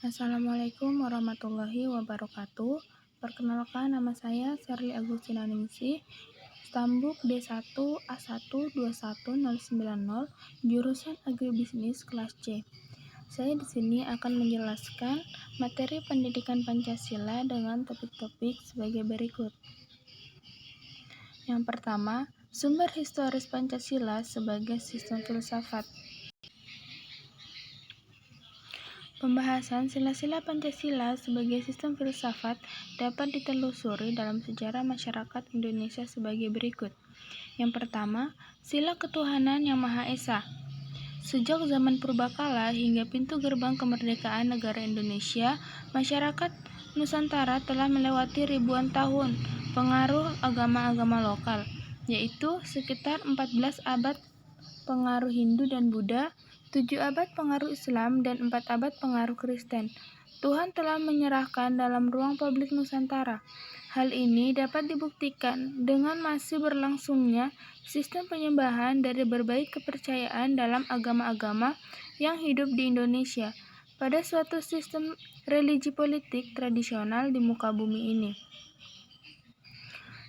Assalamualaikum warahmatullahi wabarakatuh. Perkenalkan, nama saya Sherly Agustina Ningsih, Stambuk D1A1210090, jurusan Agribisnis kelas C. Saya di sini akan menjelaskan materi pendidikan Pancasila dengan topik-topik sebagai berikut. Yang pertama, sumber historis Pancasila sebagai sistem filsafat. Pembahasan sila-sila Pancasila sebagai sistem filsafat dapat ditelusuri dalam sejarah masyarakat Indonesia sebagai berikut. Yang pertama, sila ketuhanan yang Maha Esa. Sejak zaman purbakala hingga pintu gerbang kemerdekaan negara Indonesia, masyarakat Nusantara telah melewati ribuan tahun pengaruh agama-agama lokal, yaitu sekitar 14 abad pengaruh Hindu dan Buddha, 7 abad pengaruh Islam, dan 4 abad pengaruh Kristen. Tuhan telah menyerahkan dalam ruang publik Nusantara. Hal ini dapat dibuktikan dengan masih berlangsungnya sistem penyembahan dari berbagai kepercayaan dalam agama-agama yang hidup di Indonesia pada suatu sistem religi politik tradisional di muka bumi ini.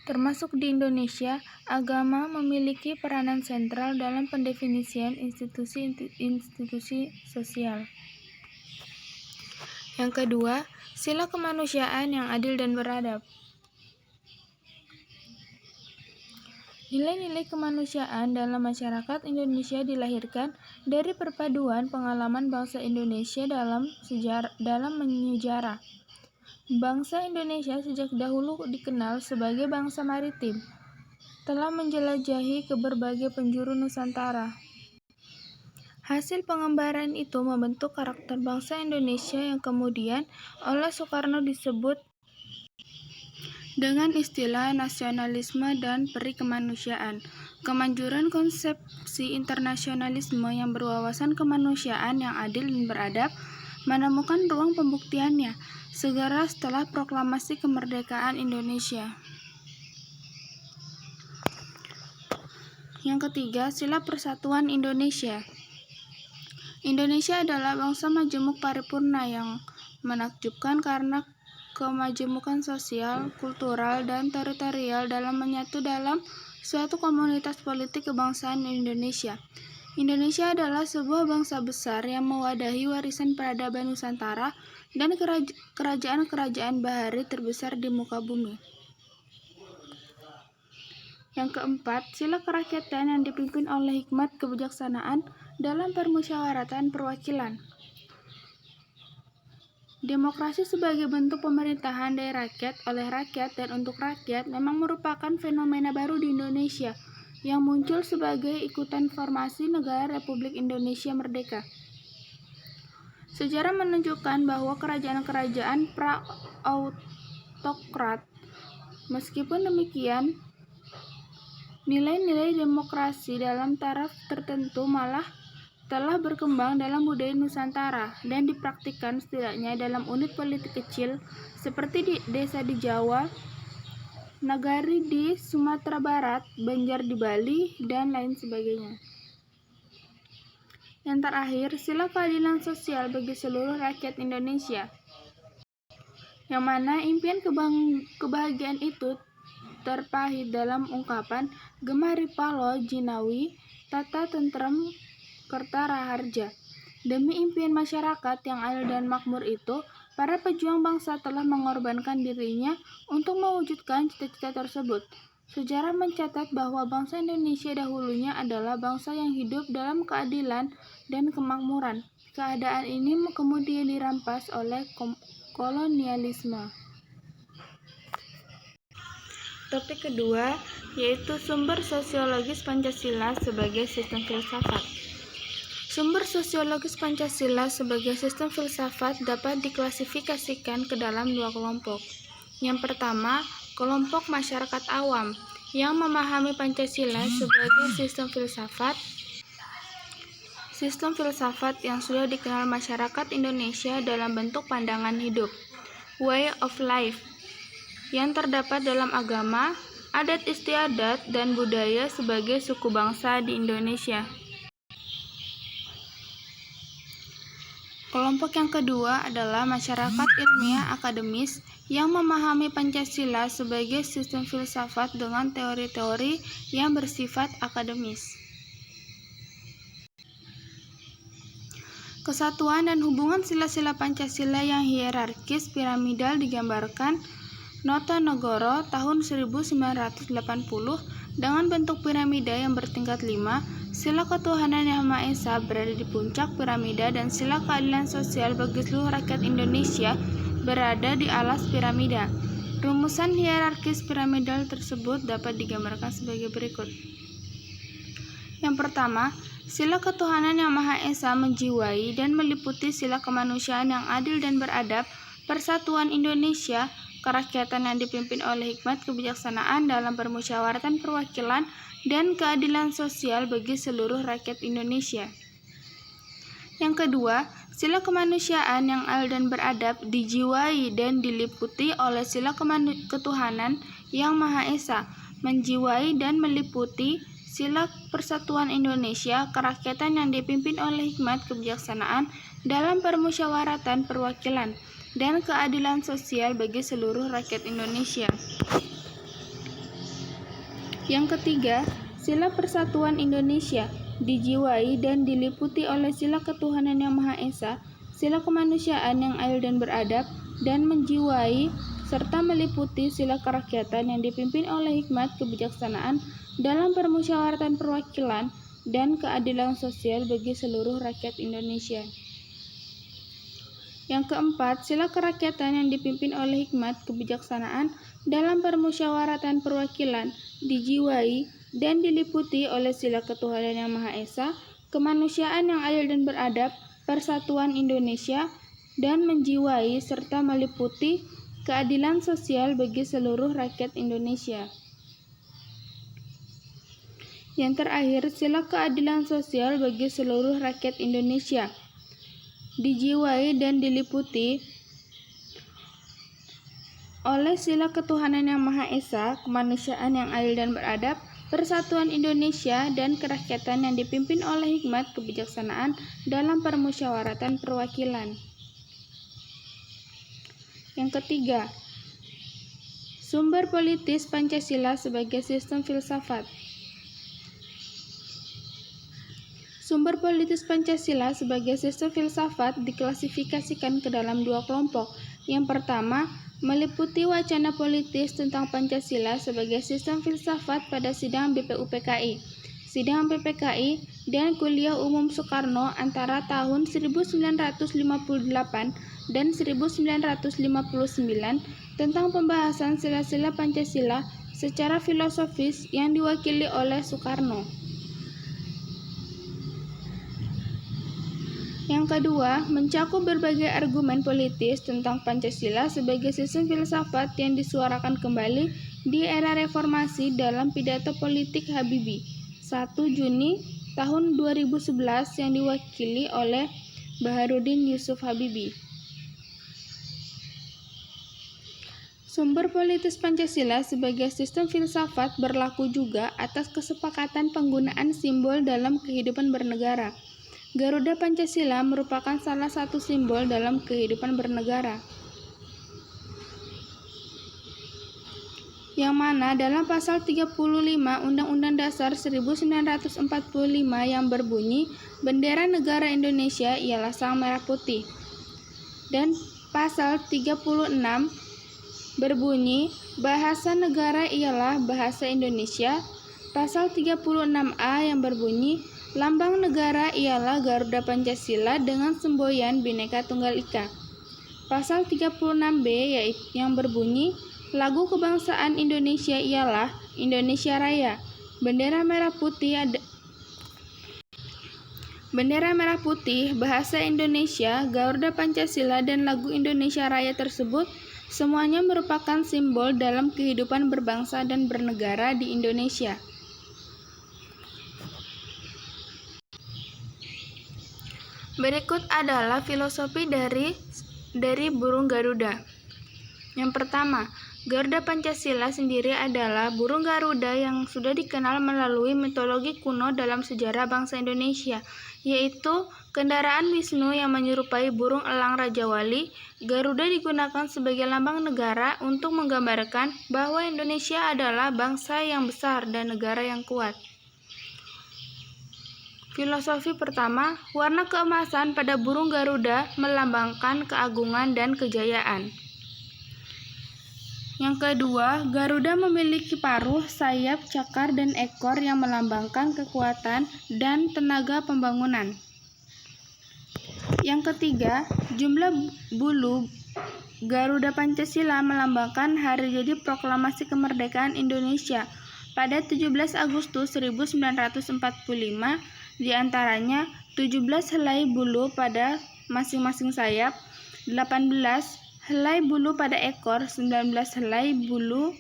Termasuk di Indonesia, agama memiliki peranan sentral dalam pendefinisian institusi sosial. Yang kedua, sila kemanusiaan yang adil dan beradab. Nilai-nilai kemanusiaan dalam masyarakat Indonesia dilahirkan dari perpaduan pengalaman bangsa Indonesia dalam menyejarah. Bangsa Indonesia sejak dahulu dikenal sebagai bangsa maritim, telah menjelajahi ke berbagai penjuru Nusantara. Hasil pengembaraan itu membentuk karakter bangsa Indonesia yang kemudian oleh Soekarno disebut dengan istilah nasionalisme dan peri kemanusiaan. Kemanjuran konsepsi internasionalisme yang berwawasan kemanusiaan yang adil dan beradab menemukan ruang pembuktiannya segera setelah proklamasi kemerdekaan Indonesia. Yang ketiga, sila persatuan Indonesia. Indonesia adalah bangsa majemuk paripurna yang menakjubkan karena kemajemukan sosial, kultural, dan teritorial dalam menyatu dalam suatu komunitas politik kebangsaan Indonesia. Indonesia adalah sebuah bangsa besar yang mewadahi warisan peradaban Nusantara dan kerajaan-kerajaan bahari terbesar di muka bumi. Yang keempat, sila kerakyatan yang dipimpin oleh hikmat kebijaksanaan dalam permusyawaratan perwakilan. Demokrasi sebagai bentuk pemerintahan dari rakyat, oleh rakyat, dan untuk rakyat memang merupakan fenomena baru di Indonesia yang muncul sebagai ikutan formasi negara Republik Indonesia Merdeka. Sejarah menunjukkan bahwa kerajaan-kerajaan pra-autokrat, meskipun demikian, nilai-nilai demokrasi dalam taraf tertentu malah telah berkembang dalam budaya Nusantara dan dipraktikkan setidaknya dalam unit politik kecil seperti di desa di Jawa, nagari di Sumatera Barat, Banjar di Bali, dan lain sebagainya. Yang terakhir, sila keadilan sosial bagi seluruh rakyat Indonesia, yang mana impian kebahagiaan itu terpahit dalam ungkapan Gemaripalo Jinawi Tata Tentrem Kerta Raharja. Demi impian masyarakat yang adil dan makmur itu, para pejuang bangsa telah mengorbankan dirinya untuk mewujudkan cita-cita tersebut. Sejarah mencatat bahwa bangsa Indonesia dahulunya adalah bangsa yang hidup dalam keadilan dan kemakmuran. Keadaan ini kemudian dirampas oleh kolonialisme. Topik kedua yaitu sumber sosiologis Pancasila sebagai sistem filsafat. Sumber sosiologis Pancasila sebagai sistem filsafat dapat diklasifikasikan ke dalam dua kelompok. Yang pertama, kelompok masyarakat awam yang memahami Pancasila sebagai sistem filsafat yang sudah dikenal masyarakat Indonesia dalam bentuk pandangan hidup, way of life, yang terdapat dalam agama, adat istiadat, dan budaya sebagai suku bangsa di Indonesia. Kelompok yang kedua adalah masyarakat ilmiah akademis yang memahami Pancasila sebagai sistem filsafat dengan teori-teori yang bersifat akademis. Kesatuan dan hubungan sila-sila Pancasila yang hierarkis piramidal digambarkan Notonegoro tahun 1980 dengan bentuk piramida yang bertingkat 5. Sila ketuhanan Yang Maha Esa berada di puncak piramida dan sila keadilan sosial bagi seluruh rakyat Indonesia berada di alas piramida. Rumusan hierarkis piramidal tersebut dapat digambarkan sebagai berikut. Yang pertama, sila ketuhanan Yang Maha Esa menjiwai dan meliputi sila kemanusiaan yang adil dan beradab, persatuan Indonesia, kerakyatan yang dipimpin oleh hikmat kebijaksanaan dalam permusyawaratan perwakilan, dan keadilan sosial bagi seluruh rakyat Indonesia. Yang kedua, sila kemanusiaan yang adil dan beradab dijiwai dan diliputi oleh sila ketuhanan Yang Maha Esa, menjiwai dan meliputi sila persatuan Indonesia, kerakyatan yang dipimpin oleh hikmat kebijaksanaan dalam permusyawaratan perwakilan, dan keadilan sosial bagi seluruh rakyat Indonesia. Yang ketiga, sila persatuan Indonesia dijiwai dan diliputi oleh sila ketuhanan Yang Maha Esa, sila kemanusiaan yang adil dan beradab, dan menjiwai serta meliputi sila kerakyatan yang dipimpin oleh hikmat kebijaksanaan dalam permusyawaratan perwakilan, dan keadilan sosial bagi seluruh rakyat Indonesia. Yang keempat, sila kerakyatan yang dipimpin oleh hikmat kebijaksanaan dalam permusyawaratan perwakilan dijiwai dan diliputi oleh sila ketuhanan Yang Maha Esa, kemanusiaan yang adil dan beradab, persatuan Indonesia, dan menjiwai serta meliputi keadilan sosial bagi seluruh rakyat Indonesia. Yang terakhir, sila keadilan sosial bagi seluruh rakyat Indonesia dijiwai dan diliputi oleh sila ketuhanan Yang Maha Esa, kemanusiaan yang adil dan beradab, persatuan Indonesia, dan kerakyatan yang dipimpin oleh hikmat kebijaksanaan dalam permusyawaratan perwakilan. Yang ketiga, sumber politis Pancasila sebagai sistem filsafat. Sumber politis Pancasila sebagai sistem filsafat diklasifikasikan ke dalam dua kelompok. Yang pertama, meliputi wacana politis tentang Pancasila sebagai sistem filsafat pada sidang BPUPKI, sidang PPKI, dan Kuliah Umum Soekarno antara tahun 1958 dan 1959 tentang pembahasan sila-sila Pancasila secara filosofis yang diwakili oleh Soekarno. Yang kedua, mencakup berbagai argumen politis tentang Pancasila sebagai sistem filsafat yang disuarakan kembali di era reformasi dalam pidato politik Habibie 1 Juni tahun 2011 yang diwakili oleh Baharudin Yusuf Habibie. Sumber politis Pancasila sebagai sistem filsafat berlaku juga atas kesepakatan penggunaan simbol dalam kehidupan bernegara. Garuda Pancasila merupakan salah satu simbol dalam kehidupan bernegara, yang mana dalam pasal 35 Undang-Undang Dasar 1945 yang berbunyi bendera negara Indonesia ialah sang merah putih, dan pasal 36 berbunyi bahasa negara ialah bahasa Indonesia. Pasal 36A yang berbunyi lambang negara ialah Garuda Pancasila dengan semboyan Bhinneka Tunggal Ika. Pasal 36B yang berbunyi lagu kebangsaan Indonesia ialah Indonesia Raya. Bendera merah putih, bahasa Indonesia, Garuda Pancasila, dan lagu Indonesia Raya tersebut semuanya merupakan simbol dalam kehidupan berbangsa dan bernegara di Indonesia. Berikut adalah filosofi dari burung Garuda. Yang pertama, Garuda Pancasila sendiri adalah burung Garuda yang sudah dikenal melalui mitologi kuno dalam sejarah bangsa Indonesia, yaitu kendaraan Wisnu yang menyerupai burung elang Raja Wali. Garuda digunakan sebagai lambang negara untuk menggambarkan bahwa Indonesia adalah bangsa yang besar dan negara yang kuat. Filosofi pertama, warna keemasan pada burung Garuda melambangkan keagungan dan kejayaan. Yang kedua, Garuda memiliki paruh, sayap, cakar, dan ekor yang melambangkan kekuatan dan tenaga pembangunan. Yang ketiga, jumlah bulu Garuda Pancasila melambangkan hari jadi proklamasi kemerdekaan Indonesia pada 17 Agustus 1945, diantaranya 17 helai bulu pada masing-masing sayap, 18 helai bulu pada ekor, 19 helai bulu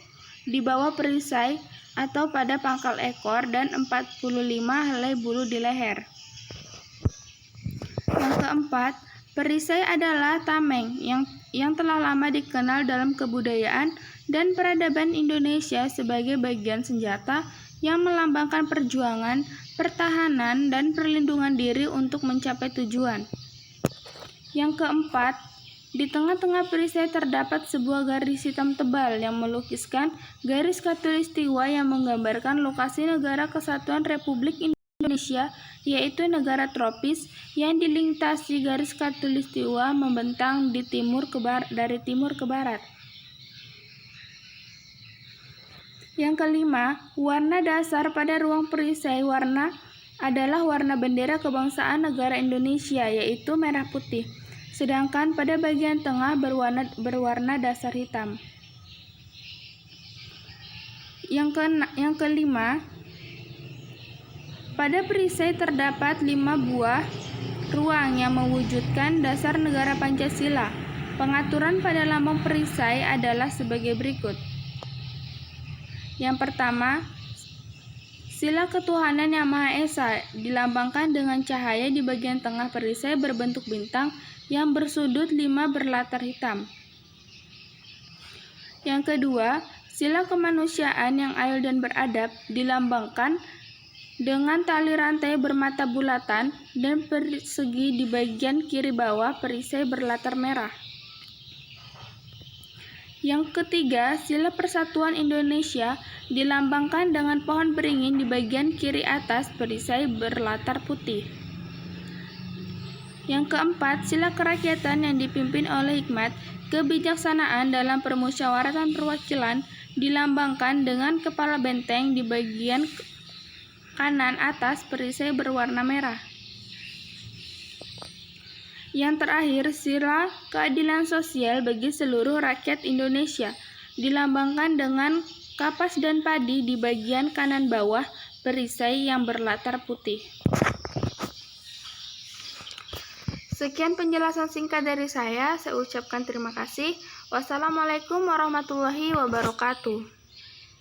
di bawah perisai atau pada pangkal ekor, dan 45 helai bulu di leher. Yang keempat, perisai adalah tameng yang telah lama dikenal dalam kebudayaan dan peradaban Indonesia sebagai bagian senjata yang melambangkan perjuangan, pertahanan, dan perlindungan diri untuk mencapai tujuan. Yang keempat, di tengah-tengah perisai terdapat sebuah garis hitam tebal yang melukiskan garis khatulistiwa yang menggambarkan lokasi negara kesatuan Republik Indonesia, yaitu negara tropis yang dilintasi garis khatulistiwa membentang dari timur ke barat. Yang kelima, warna dasar pada ruang perisai adalah warna bendera kebangsaan negara Indonesia, yaitu merah putih. Sedangkan pada bagian tengah berwarna dasar hitam. Yang kelima, pada perisai terdapat 5 buah ruang yang mewujudkan dasar negara Pancasila. Pengaturan pada lambang perisai adalah sebagai berikut. Yang pertama, sila ketuhanan yang Maha Esa dilambangkan dengan cahaya di bagian tengah perisai berbentuk bintang yang bersudut 5 berlatar hitam. Yang kedua, sila kemanusiaan yang adil dan beradab dilambangkan dengan tali rantai bermata bulatan dan persegi di bagian kiri bawah perisai berlatar merah. Yang ketiga, sila persatuan Indonesia dilambangkan dengan pohon beringin di bagian kiri atas perisai berlatar putih. Yang keempat, sila kerakyatan yang dipimpin oleh hikmat, kebijaksanaan dalam permusyawaratan perwakilan dilambangkan dengan kepala benteng di bagian kanan atas perisai berwarna merah. Yang terakhir, sila keadilan sosial bagi seluruh rakyat Indonesia dilambangkan dengan kapas dan padi di bagian kanan bawah perisai yang berlatar putih. Sekian penjelasan singkat dari saya ucapkan terima kasih. Wassalamualaikum warahmatullahi wabarakatuh.